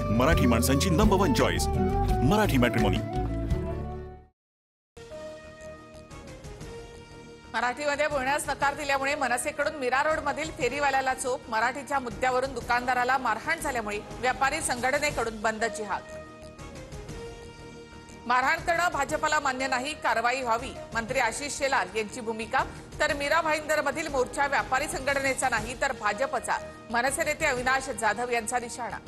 मराठी माणसांची number 1 choice Marathi matrimony. मराठीमध्ये बोलण्यास नकार दिल्यामुळे मनसेकडून मीरा रोड मधील फेरीवाल्याला चोप। मराठीच्या मुद्द्यावरून दुकानदाराला मारहाण झाल्यामुळे व्यापारी संघटनेकडून बंदची हाक। मारहाण करणं भाजपला मान्य नाही, कारवाई व्हावी, मंत्री आशिष शेलार यांची भूमिका। तर मीरा भाईंदर मधील मोर्चा व्यापारी संघटनेचा नाही तर भाजपचा, मनसे नेते अविनाश जाधव यांचा निशाणा।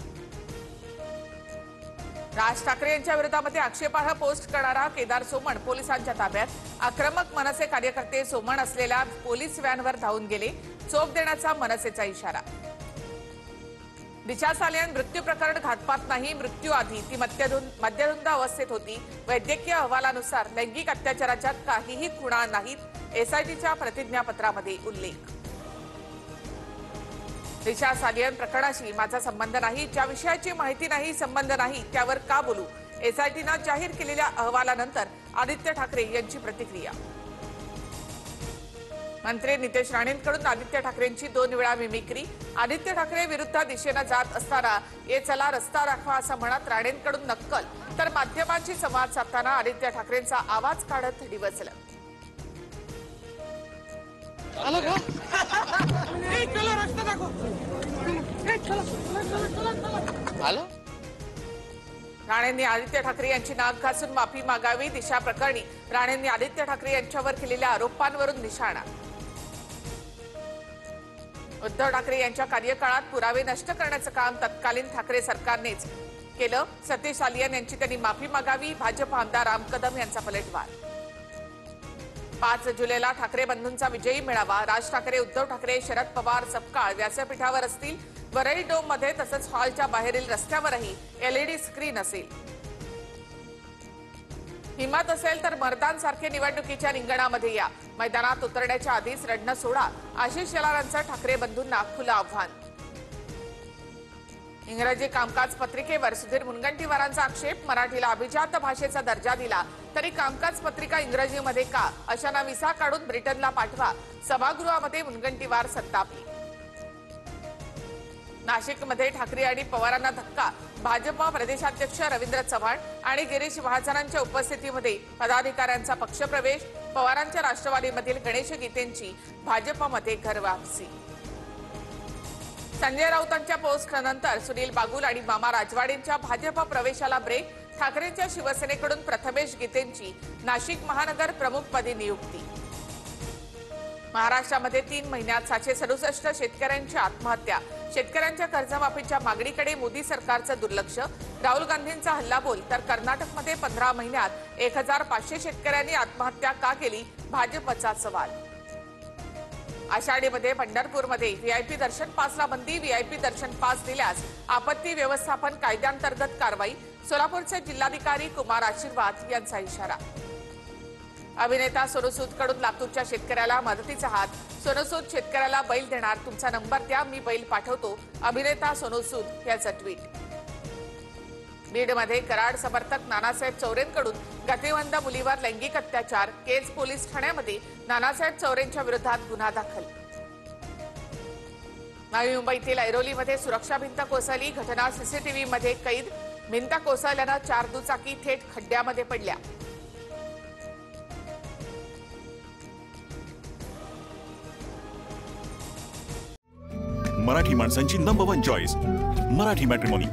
राज ठाकरे यांच्या विरोधामध्ये आक्षेपार्ह पोस्ट करणारा केदार सोमण पोलिसांच्या ताब्यात। आक्रमक मनसे कार्यकर्ते सोमण असलेल्या पोलीस व्हॅनवर धावून गेले, चोप देण्याचा मनसेचा इशारा। दिशा सालियन मृत्यू प्रकरण घातपात नाही, मृत्यू आधी ती मद्यधुंद अवस्थेत होती। वैद्यकीय अहवालानुसार लैंगिक अत्याचाराच्या काहीही खुणा नाहीत, एसआयटीच्या प्रतिज्ञापत्रामध्ये उल्लेख। दिशा सालियन प्रकरणाशी माझा संबंध नाही, ज्या विषयाची माहिती नाही, संबंध नाही त्यावर का बोलू। एसआयटीनं जाहीर केलेल्या अहवालानंतर आदित्य ठाकरे यांची प्रतिक्रिया। मंत्री नितेश राणेंकडून आदित्य ठाकरेंची 2 वेळा मिमिक्री। आदित्य ठाकरे विरुद्ध दिशेनं जात असताना ये चला रस्ता दाखवा असं म्हणत राणेंकडून नक्कल, तर माध्यमांशी संवाद साधताना आदित्य ठाकरेंचा आवाज काढत डिवचलं। राणेंनी आदित्य ठाकरे यांची नाक घासून माफी मागावी। दिशा प्रकरणी राणेंनी आदित्य ठाकरे यांच्यावर केलेल्या आरोपांवरून निशाणा। उद्धव ठाकरे यांच्या कार्यकाळात पुरावे नष्ट करण्याचं काम तत्कालीन ठाकरे सरकारनेच केलं। सतीश सालियन यांची त्यांनी माफी मागावी। भाजप आमदार राम कदम यांचा पलटवार। 5 जुलैला ठाकरे बंधूंचा विजयी मेळावा। राज ठाकरे, उद्धव ठाकरे, शरद पवार सपकाळ व्यासपीठावर असतील। वरळी डोम मध्ये तसंच हॉलच्या बाहेरील रस्त्यावरही एलईडी स्क्रीन असेल। हिम्मत असेल तर मर्दांसारखे निवडणुकीच्या रिंगणामध्ये या, मैदानात उतरण्याच्या आधीच रडणं सोडा, आशिष शेलारांचं ठाकरे बंधूंना खुलं आव्हान। इंग्रजी कामकाज पत्रिकेवर सुधीर मुनगंटीवारांचा आक्षेप। मराठीला अभिजात भाषेचा दर्जा दिला तरी कामकाज पत्रिका इंग्रजीमध्ये का, अशांना व्हिसा काढून ब्रिटनला पाठवा। सभागृहामध्ये मुनगंटीवार संतापले। नाशिकमध्ये ठाकरे आणि पवारांना धक्का। भाजप प्रदेशाध्यक्ष रवींद्र चव्हाण आणि गिरीश महाजनांच्या उपस्थितीमध्ये पदाधिकाऱ्यांचा पक्षप्रवेश। पवारांच्या राष्ट्रवादीमधील गणेश गीतेंची भाजपमध्ये घरवापसी। संजय राऊतांच्या पोस्टनंतर सुनील बागुल आणि मामा राजवाडेंच्या भाजप प्रवेशाला ब्रेक। ठाकरेंच्या शिवसेनेकडून प्रथमेश गीतेंची नाशिक महानगर प्रमुखपदी नियुक्ती। महाराष्ट्रामध्ये 3 महिन्यात 767 शेतकऱ्यांची आत्महत्या। शेतकऱ्यांच्या कर्जमाफीच्या मागणीकडे मोदी सरकारचं दुर्लक्ष। राहुल गांधींचा हल्लाबोल। तर कर्नाटकमध्ये 15 महिन्यात 1500 शेतकऱ्यांनी आत्महत्या का केली, भाजपचा सवाल। आषाढीमध्ये पंढरपूरमध्ये व्हीआयपी दर्शन पासला बंदी। व्हीआयपी दर्शन पास दिल्यास आपत्ती व्यवस्थापन कायद्यांतर्गत कारवाई। सोलापूरचे जिल्हाधिकारी कुमार आशीर्वाद यांचा इशारा। अभिनेता सोनू सूदकडून लातूरच्या शेतकऱ्याला मदतीचा हात। सोनू सूद शेतकऱ्याला बैल देणार, तुमचा नंबर द्या, मी बैल पाठवतो। अभिनेता सोनू सूद यांचं ट्विट। बीडमध्ये कराड समर्थक नानासाहेब चौरेंकडून गतिमंद मुलीवर लैंगिक अत्याचार। केज पोलीस ठाण्यामध्ये नानासाहेब चौरेंच्या विरोधात गुन्हा दाखल। नवी मुंबईतील ऐरोलीमध्ये सुरक्षा भिंत कोसळली। घटना सीसीटीव्हीमध्ये कैद। भिंत कोसळल्यानं 4 दुचाकी थेट खड्ड्यामध्ये पडल्या। मराठी माणसांची नंबर 1 चॉईस मराठी मॅट्रिमोनी।